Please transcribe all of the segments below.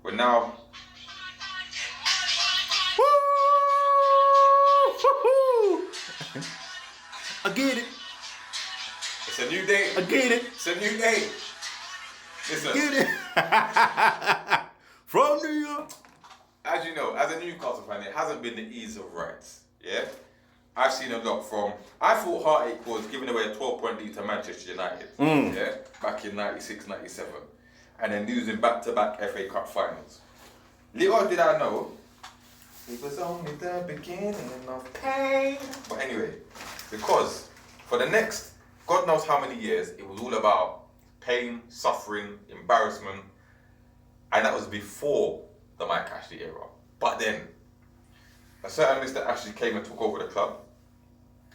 we're now. I get it. It's a new day. I get it. It's a new day. Listen. Get it. From New York. As you know, as a Newcastle fan, it hasn't been the ease of rights. Yeah? I've seen a lot from... I thought heartache was giving away a 12-point lead to Manchester United. Yeah? Back in 96, 97. And then losing back-to-back FA Cup finals. Little did I know, it was only the beginning of pain. But anyway, because for the next, God knows how many years, it was all about pain, suffering, embarrassment. And that was before the Mike Ashley era. But then, a certain Mr. Ashley came and took over the club.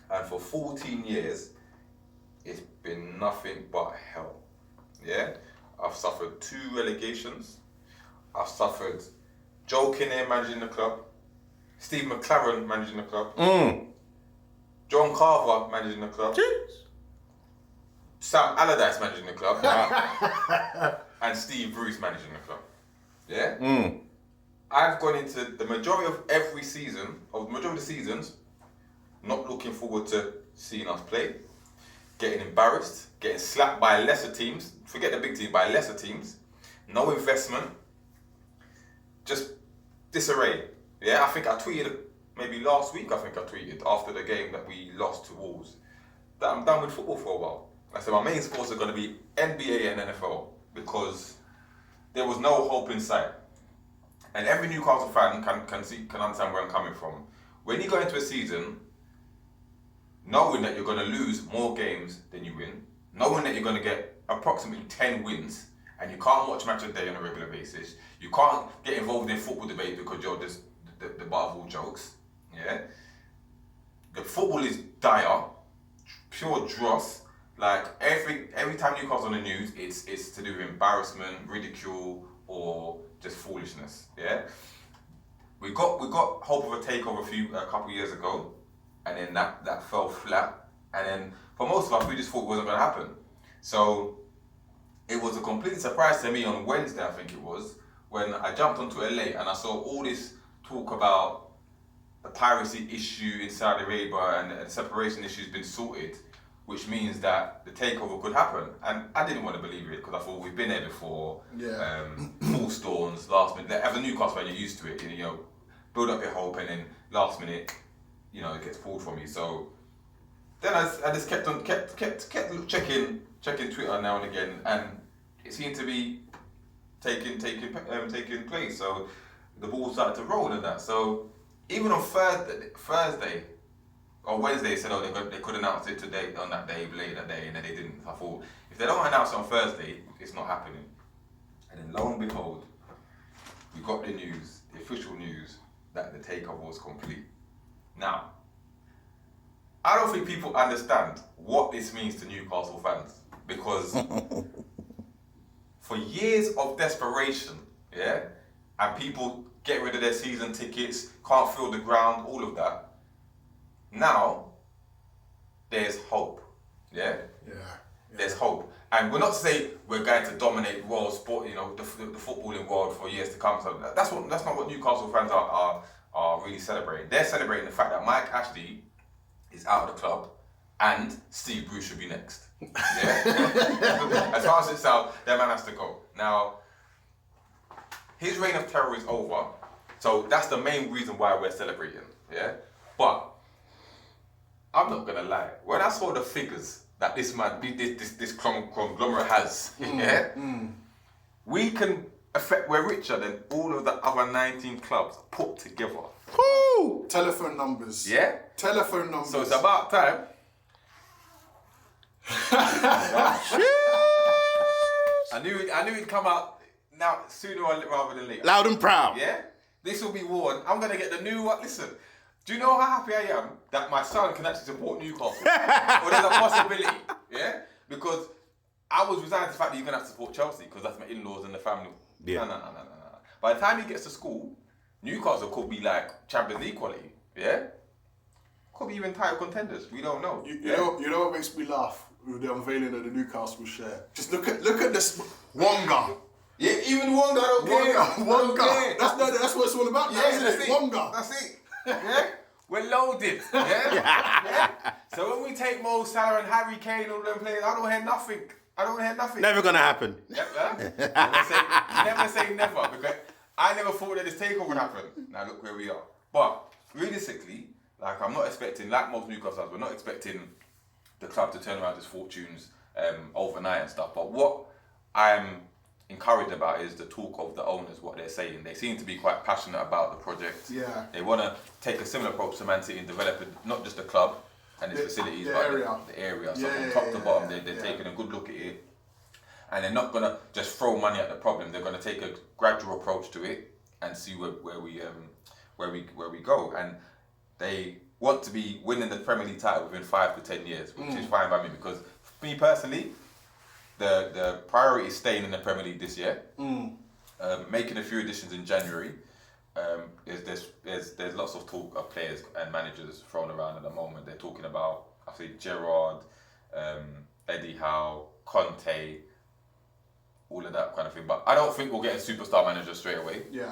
And for 14 years, it's been nothing but hell. Yeah? I've suffered 2 relegations. I've suffered Joe Kinnear managing the club. Steve McLaren managing the club. John Carver managing the club. Jeez. Sam Allardyce managing the club. And Steve Bruce managing the club. Yeah? I've gone into the majority of every season, or the majority of the seasons, not looking forward to seeing us play, getting embarrassed, getting slapped by lesser teams, forget the big team, by lesser teams, no investment, just disarray. Yeah, I think I tweeted, maybe last week I tweeted, after the game that we lost to Wolves, that I'm done with football for a while. I said my main sports are going to be NBA and NFL, because there was no hope in sight. And every Newcastle fan can understand where I'm coming from. When you go into a season, knowing that you're going to lose more games than you win, knowing that you're going to get approximately 10 wins, and you can't watch Match of the Day on a regular basis, you can't get involved in football debate because you're just the butt of all jokes. Yeah, the football is dire, pure dross. Like every time Newcastle's on the news, it's to do with embarrassment, ridicule, or just foolishness. Yeah, we got hope of a takeover a couple years ago, and then that fell flat. And then for most of us, we just thought it wasn't going to happen. So it was a complete surprise to me on Wednesday, I think it was, when I jumped onto it late and I saw all this talk about the piracy issue in Saudi Arabia and the separation issue has been sorted, which means that the takeover could happen. And I didn't want to believe it because I thought we've been there before. Yeah. Full storms, last minute. As a Newcastle fan, you're used to it. You know, build up your hope and then last minute, you know, it gets pulled from you. So then I just kept checking Twitter now and again, and it seemed to be taking place. So the ball started to roll and that. So even on Thursday or Wednesday, they said, oh, they could announce it today, on that day, later that day, and then they didn't. I thought, if they don't announce it on Thursday, it's not happening. And then lo and behold, we got the news, the official news, that the takeover was complete. Now, I don't think people understand what this means to Newcastle fans, because for years of desperation, yeah, and people getting rid of their season tickets, can't fill the ground, all of that, now there's hope, yeah? Yeah. There's hope. And we're not to say we're going to dominate world sport, you know, the footballing world for years to come. So that's not what Newcastle fans are really celebrating. They're celebrating the fact that Mike Ashley is out of the club and Steve Bruce should be next. Yeah? As far as it's out, that man has to go. Now, his reign of terror is over, so that's the main reason why we're celebrating. Yeah? But I'm not gonna lie, when I saw the figures that this man, this conglomerate has, we're richer than all of the other 19 clubs put together. Woo! Telephone numbers. Yeah? Telephone numbers. So it's about time. I knew it'd come out now sooner rather than later. Loud and proud. Yeah? This will be worn. I'm gonna get the new one. Listen. Do you know how happy I am that my son can actually support Newcastle? Or there's a possibility, yeah? Because I was resigned to the fact that you're going to have to support Chelsea because that's my in-laws and the family. Yeah. No. By the time he gets to school, Newcastle could be like Champions League quality, yeah? Could be even title contenders, we don't know. You know what makes me laugh with the unveiling of the Newcastle share? Just look at this Wonga. Yeah, even Wonga, I don't care. Wonga. That's what it's all about now, isn't it? Wonga. That's it. Yeah? We're loaded. Yeah? So when we take Mo Salah and Harry Kane, all them players, I don't hear nothing. Never gonna happen. Never say never, because I never thought that this takeover would happen. Now look where we are. But realistically, like I'm not expecting, like most Newcastle, we're not expecting the club to turn around its fortunes overnight and stuff. But what I'm encouraged about is the talk of the owners, what they're saying. They seem to be quite passionate about the project. Yeah. They want to take a similar approach to Man City and develop not just the club and its facilities, but the area. So from top to bottom, they're taking a good look at it. And they're not going to just throw money at the problem. They're going to take a gradual approach to it and see where we go. And they want to be winning the Premier League title within 5 to 10 years, which is fine by me, because for me personally, the priority is staying in the Premier League this year, making a few additions in January. There's lots of talk of players and managers thrown around at the moment. They're talking about, I think, Gerrard, Eddie Howe, Conte, all of that kind of thing. But I don't think we'll get a superstar manager straight away. Yeah.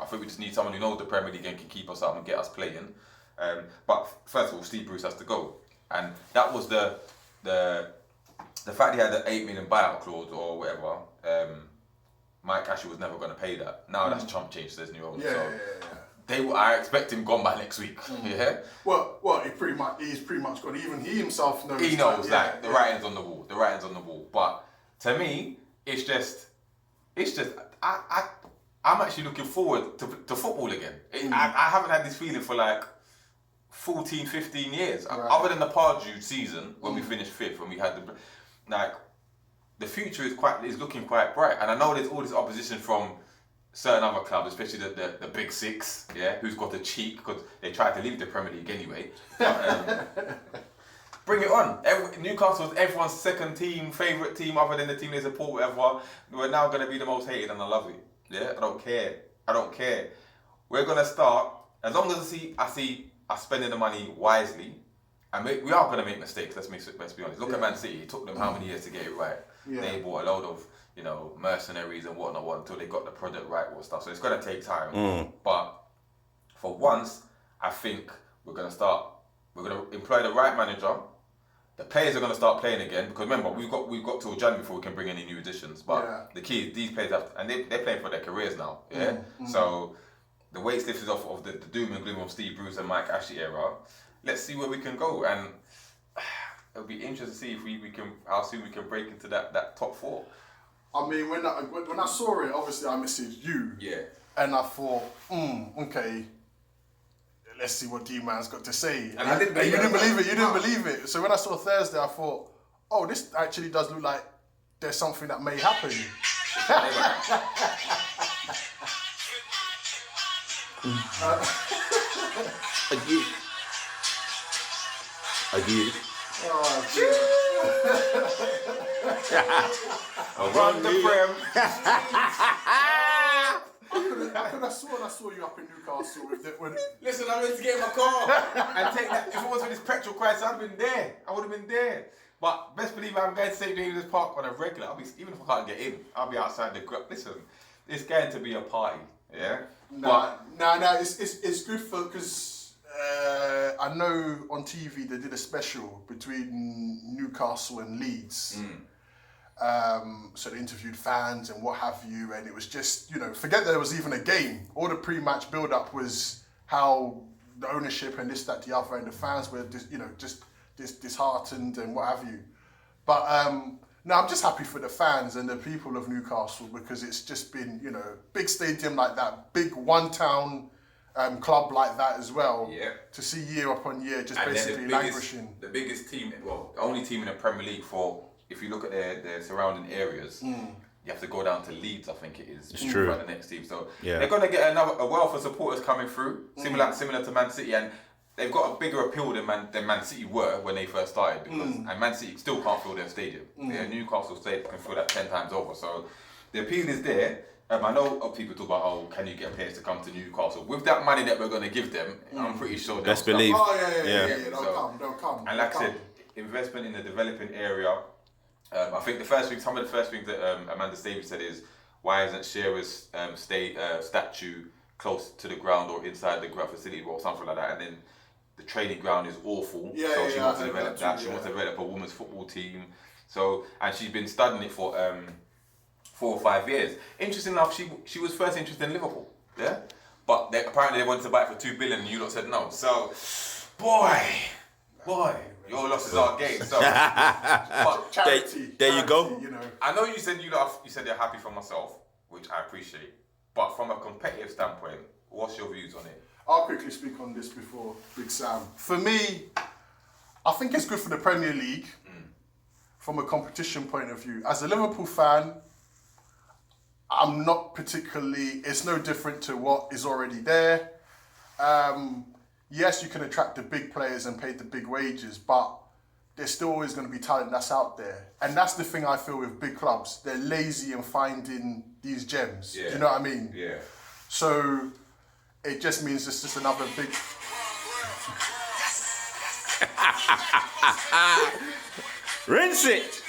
I think we just need someone who knows the Premier League and can keep us up and get us playing. But first of all, Steve Bruce has to go, and that was the fact he had the $8 million buyout clause or whatever. Mike Ashley was never going to pay that. Now that's chump change. There's new owners. I expect him gone by next week. Yeah. Well, he's pretty much gone. Even he himself knows. He knows that the writing's on the wall. The writing's on the wall. But to me, it's just. I'm actually looking forward to football again. I haven't had this feeling for like 14, 15 years. Right. Other than the Pardew season when we finished 5th, when we had the future is looking quite bright. And I know there's all this opposition from certain other clubs, especially the big six, who's got the cheek because they tried to leave the Premier League anyway. But, bring it on. Newcastle was everyone's second team, favourite team other than the team they support, whatever. We're now going to be the most hated and I love it. Yeah, I don't care. We're going to start, as long as I see us spending the money wisely, and we are going to make mistakes, let's be honest. Look at Man City, it took them how many years to get it right. Yeah. They bought a load of, mercenaries and whatnot until they got the product right and stuff. So it's going to take time. But for once, I think we're going to employ the right manager. The players are going to start playing again, because remember, we've got till January before we can bring any new additions. But the key is these players they're playing for their careers now. Yeah. So the weight lifted off of the doom and gloom of Steve Bruce and Mike Ashley era. Let's see where we can go, and it'll be interesting to see if we can how soon we can break into that top 4. I mean, when I saw it, obviously I messaged you. Yeah. And I thought, okay. Let's see what D-Man's got to say. And you didn't believe it. So when I saw Thursday, I thought, oh, this actually does look like there's something that may happen. I did. Oh, Around the Prem. I could have sworn I saw you up in Newcastle when. Listen, I went to get in my car and take that. If it wasn't for this petrol crisis, I'd have been there. I would have been there. But best believe I'm going to St. James's Park on a regular. Even if I can't get in, I'll be outside the group. Listen, it's going to be a party. Yeah. No. It's good because I know on TV they did a special between Newcastle and Leeds. So they interviewed fans and what have you, and it was just, forget that there was even a game. All the pre-match build-up was how the ownership and this, that, the other, and the fans were just disheartened and what have you. But no, I'm just happy for the fans and the people of Newcastle, because it's just been, big stadium like that, big one-town club like that as well. Yeah. To see year upon year just and basically languishing. The biggest team, the only team in the Premier League for. If you look at their surrounding areas, you have to go down to Leeds, I think it is. It's true. The next team. So they're going to get a wealth of supporters coming through, similar to Man City, and they've got a bigger appeal than Man City were when they first started, because and Man City still can't fill their stadium. Newcastle Stadium can fill that 10 times over. So the appeal is there. I know people talk about, can you get players to come to Newcastle? With that money that we're going to give them, I'm pretty sure they'll Best believe. Oh, yeah. They'll come. And like I said, investment in the developing area. I think some of the first things that Amanda Davies said is, Why isn't Shearer's statue close to the ground or inside the ground facility or something like that? And then the training ground is awful. She wants to develop that. She wants to develop a women's football team. So, and she's been studying it for 4 or 5 years. Interesting enough, she was first interested in Liverpool. Yeah, but apparently they wanted to buy it for 2 billion, and you lot said no. So, boy, your losses are gains. So, but Charity. There you go. You know. I know you said you said you're happy for myself, which I appreciate. But from a competitive standpoint, what's your views on it? I'll quickly speak on this before Big Sam. For me, I think it's good for the Premier League from a competition point of view. As a Liverpool fan, I'm not particularly, it's no different to what is already there. Yes, you can attract the big players and pay the big wages, but there's still always going to be talent that's out there. And that's the thing I feel with big clubs. They're lazy in finding these gems. Yeah. Do you know what I mean? Yeah. So it just means it's just another big... Rinse it.